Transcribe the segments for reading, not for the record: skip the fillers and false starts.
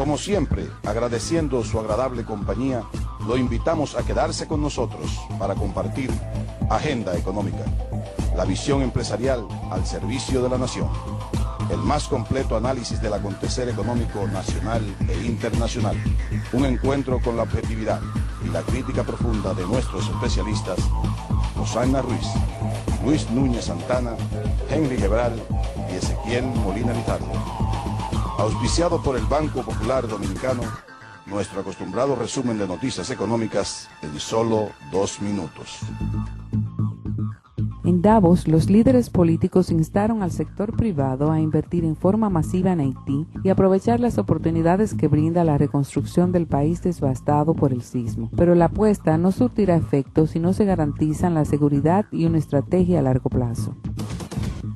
Como siempre, agradeciendo su agradable compañía, lo invitamos a quedarse con nosotros para compartir Agenda Económica, la visión empresarial al servicio de la nación. El más completo análisis del acontecer económico nacional e internacional. Un encuentro con la objetividad y la crítica profunda de nuestros especialistas, Rosana Ruiz, Luis Núñez Santana, Henry Gebral y Ezequiel Molina Lizardo. Auspiciado por el Banco Popular Dominicano, nuestro acostumbrado resumen de noticias económicas en solo 2 minutos. En Davos, los líderes políticos instaron al sector privado a invertir en forma masiva en Haití y aprovechar las oportunidades que brinda la reconstrucción del país devastado por el sismo. Pero la apuesta no surtirá efecto si no se garantizan la seguridad y una estrategia a largo plazo.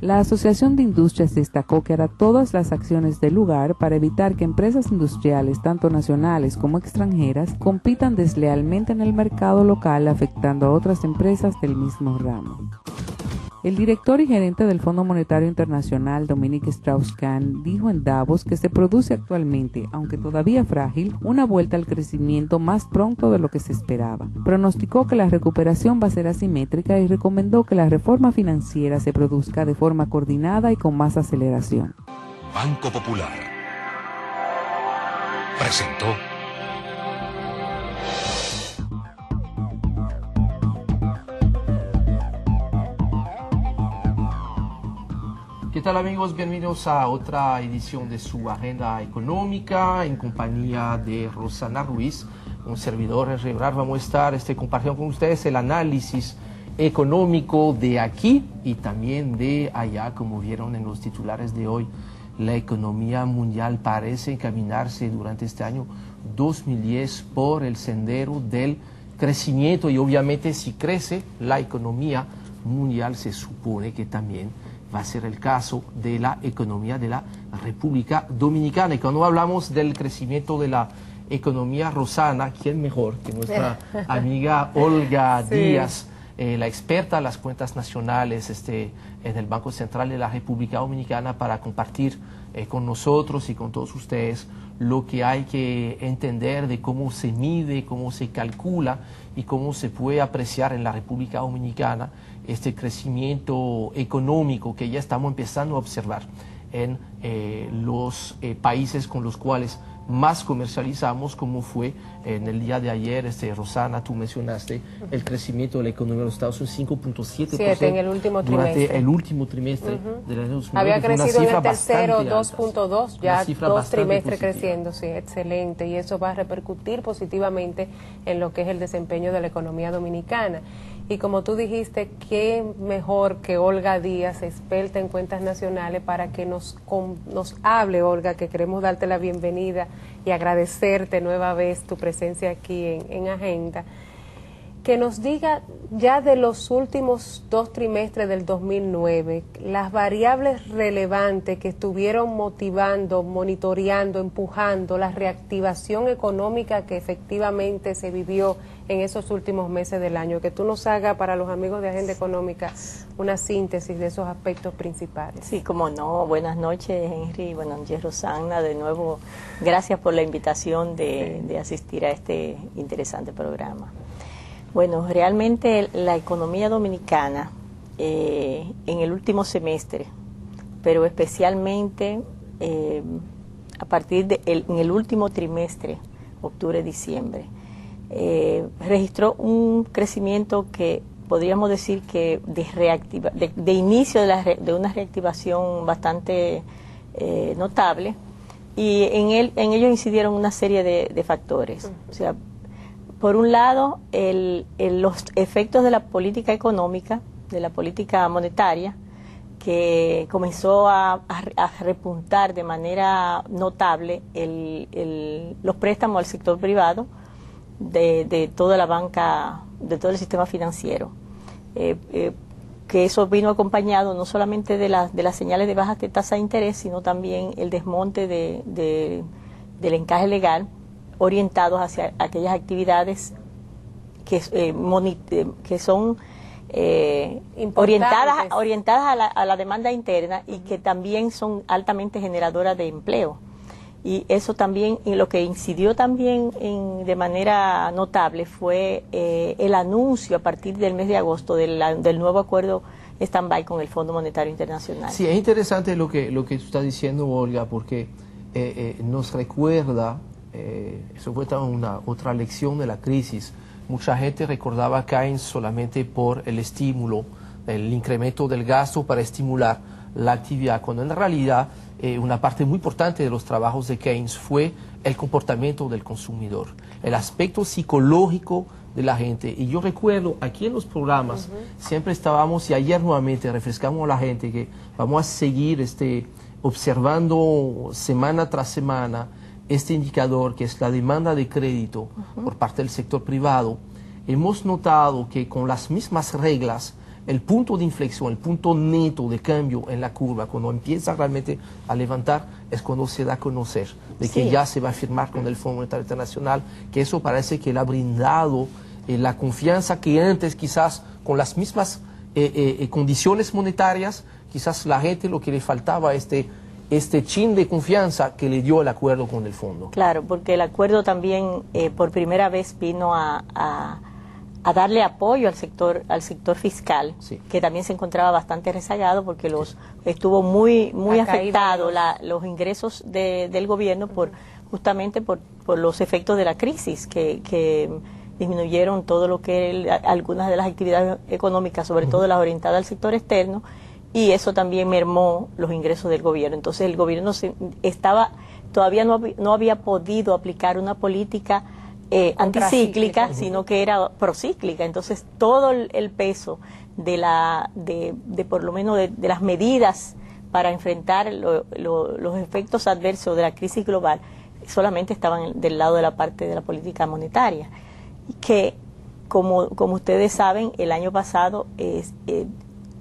La Asociación de Industrias destacó que hará todas las acciones del lugar para evitar que empresas industriales, tanto nacionales como extranjeras, compitan deslealmente en el mercado local, afectando a otras empresas del mismo ramo. El director y gerente del Fondo Monetario Internacional, Dominique Strauss-Kahn, dijo en Davos que se produce actualmente, aunque todavía frágil, una vuelta al crecimiento más pronto de lo que se esperaba. Pronosticó que la recuperación va a ser asimétrica y recomendó que la reforma financiera se produzca de forma coordinada y con más aceleración. Banco Popular presentó ¿Qué tal, amigos? Bienvenidos a otra edición de su Agenda Económica en compañía de Rosana Ruiz, un servidor Henry Gebral. Vamos a estar compartiendo con ustedes el análisis económico de aquí y también de allá. Como vieron en los titulares de hoy, la economía mundial parece encaminarse durante este año 2010 por el sendero del crecimiento, y obviamente si crece la economía mundial se supone que también va a ser el caso de la economía de la República Dominicana. Y cuando hablamos del crecimiento de la economía, Rosana, ¿quién mejor que nuestra amiga Olga Díaz, la experta en las cuentas nacionales en el Banco Central de la República Dominicana, para compartir con nosotros y con todos ustedes lo que hay que entender de cómo se mide, cómo se calcula y cómo se puede apreciar en la República Dominicana este crecimiento económico que ya estamos empezando a observar en los países con los cuales más comercializamos, como fue en el día de ayer. Rosana, tú mencionaste el crecimiento de la economía de los Estados Unidos, 5.7% en el último durante trimestre. el último trimestre del año 2009. Había crecido en el tercero bastante alta. 2.2, ya 2 trimestres positiva. creciendo, sí, excelente, y eso va a repercutir positivamente en lo que es el desempeño de la economía dominicana. Y como tú dijiste, qué mejor que Olga Díaz, experta en cuentas nacionales, para que nos hable, Olga, que queremos darte la bienvenida y agradecerte nueva vez tu presencia aquí en Agenda. Que nos diga ya de los últimos 2 trimestres del 2009, las variables relevantes que estuvieron motivando, monitoreando, empujando la reactivación económica que efectivamente se vivió en esos últimos meses del año. Que tú nos hagas, para los amigos de Agenda Económica, una síntesis de esos aspectos principales. Sí, como no. Buenas noches, Henry. Buenas noches, Rosana. De nuevo, gracias por la invitación de asistir a este interesante programa. Bueno, realmente la economía dominicana en el último semestre, pero especialmente a partir en el último trimestre, octubre-diciembre, registró un crecimiento que podríamos decir que de inicio de una reactivación bastante notable, y en ello incidieron una serie de factores. O sea, por un lado, los efectos de la política económica, de la política monetaria, que comenzó a repuntar de manera notable los préstamos al sector privado de toda la banca, de todo el sistema financiero. Que eso vino acompañado no solamente de las señales de bajas de tasa de interés, sino también el desmonte del encaje legal, orientados hacia aquellas actividades que son orientadas a la demanda interna y que también son altamente generadoras de empleo. Y eso también, y lo que incidió también de manera notable fue el anuncio a partir del mes de agosto del nuevo acuerdo stand-by con el Fondo Monetario Internacional. Sí, es interesante lo que tú estás diciendo, Olga, porque nos recuerda, eso fue también otra lección de la crisis. Mucha gente recordaba a Keynes solamente por el estímulo, el incremento del gasto para estimular la actividad, cuando en realidad una parte muy importante de los trabajos de Keynes fue el comportamiento del consumidor, el aspecto psicológico de la gente. Y yo recuerdo aquí en los programas siempre estábamos, y ayer nuevamente refrescamos a la gente que vamos a seguir observando semana tras semana este indicador que es la demanda de crédito por parte del sector privado. Hemos notado que con las mismas reglas, el punto de inflexión, el punto neto de cambio en la curva, cuando empieza realmente a levantar, es cuando se da a conocer de que ya se va a firmar con el Fondo Monetario Internacional, que eso parece que le ha brindado la confianza que antes quizás con las mismas condiciones monetarias, quizás la gente lo que le faltaba este chin de confianza que le dio el acuerdo con el fondo. Claro, porque el acuerdo también por primera vez vino a darle apoyo al sector fiscal, sí, que también se encontraba bastante rezagado porque estuvo muy afectado los ingresos del gobierno justamente por los efectos de la crisis que disminuyeron todo lo que algunas de las actividades económicas, sobre todo las orientadas al sector externo, y eso también mermó los ingresos del gobierno. Entonces el gobierno todavía no había podido aplicar una política anticíclica, sino que era procíclica. Entonces todo el peso de por lo menos de las medidas para enfrentar los efectos adversos de la crisis global solamente estaban del lado de la parte de la política monetaria, que como ustedes saben, el año pasado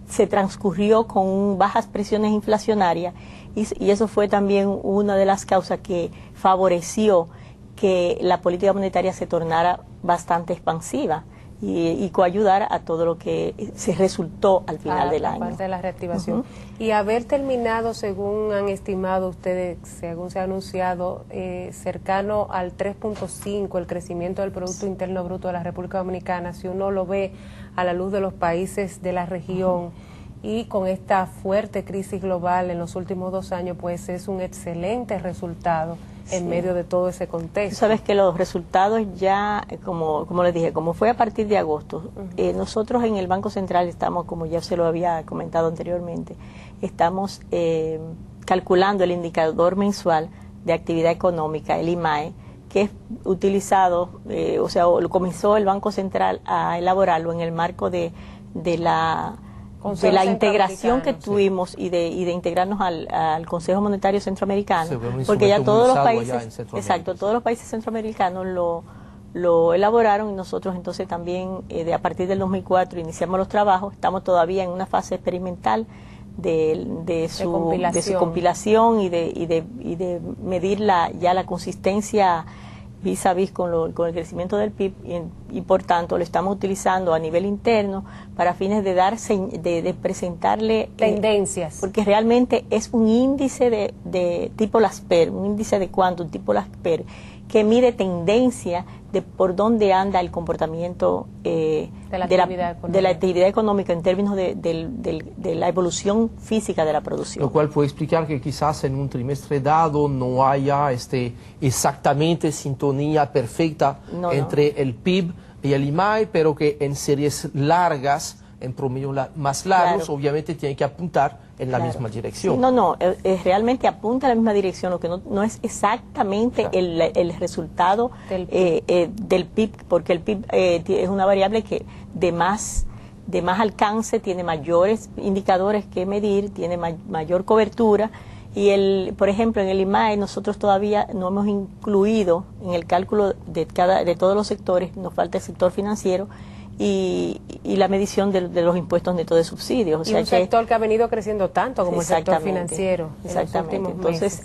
se transcurrió con bajas presiones inflacionarias y eso fue también una de las causas que favoreció que la política monetaria se tornara bastante expansiva y coayudar a todo lo que se resultó al final del año. Parte de la reactivación. Y haber terminado, según han estimado ustedes, según se ha anunciado, cercano al 3.5 el crecimiento del Producto Interno Bruto de la República Dominicana, si uno lo ve a la luz de los países de la región y con esta fuerte crisis global en los últimos 2 años, pues es un excelente resultado en medio de todo ese contexto. Sabes que los resultados ya, como les dije, como fue a partir de agosto, nosotros en el Banco Central estamos, como ya se lo había comentado anteriormente, estamos calculando el indicador mensual de actividad económica, el IMAE, que es utilizado, lo comenzó el Banco Central a elaborarlo en el marco de la integración que tuvimos y de integrarnos al Consejo Monetario Centroamericano, porque ya todos los países, todos los países centroamericanos lo elaboraron y nosotros entonces también a partir del 2004 iniciamos los trabajos. Estamos todavía en una fase experimental de su compilación y de medir la consistencia vis a vis con el crecimiento del PIB y por tanto lo estamos utilizando a nivel interno para fines de presentarle tendencias, porque realmente es un índice de tipo Lasper, un índice de quantum tipo Lasper que mide tendencia de por dónde anda el comportamiento de la actividad económica en términos de la evolución física de la producción. Lo cual puede explicar que quizás en un trimestre dado no haya exactamente sintonía perfecta entre el PIB y el IMAE, pero que en series largas, en promedio más largos, obviamente tiene que apuntar en la misma dirección. Sí, realmente apunta a la misma dirección, lo que no es exactamente el resultado del PIB, porque el PIB es una variable que de más alcance, tiene mayores indicadores que medir, tiene mayor cobertura, y por ejemplo en el IMAE nosotros todavía no hemos incluido en el cálculo de todos los sectores, nos falta el sector financiero y la medición de los impuestos netos de subsidios. Un sector que ha venido creciendo tanto como el sector financiero. Exactamente. Entonces,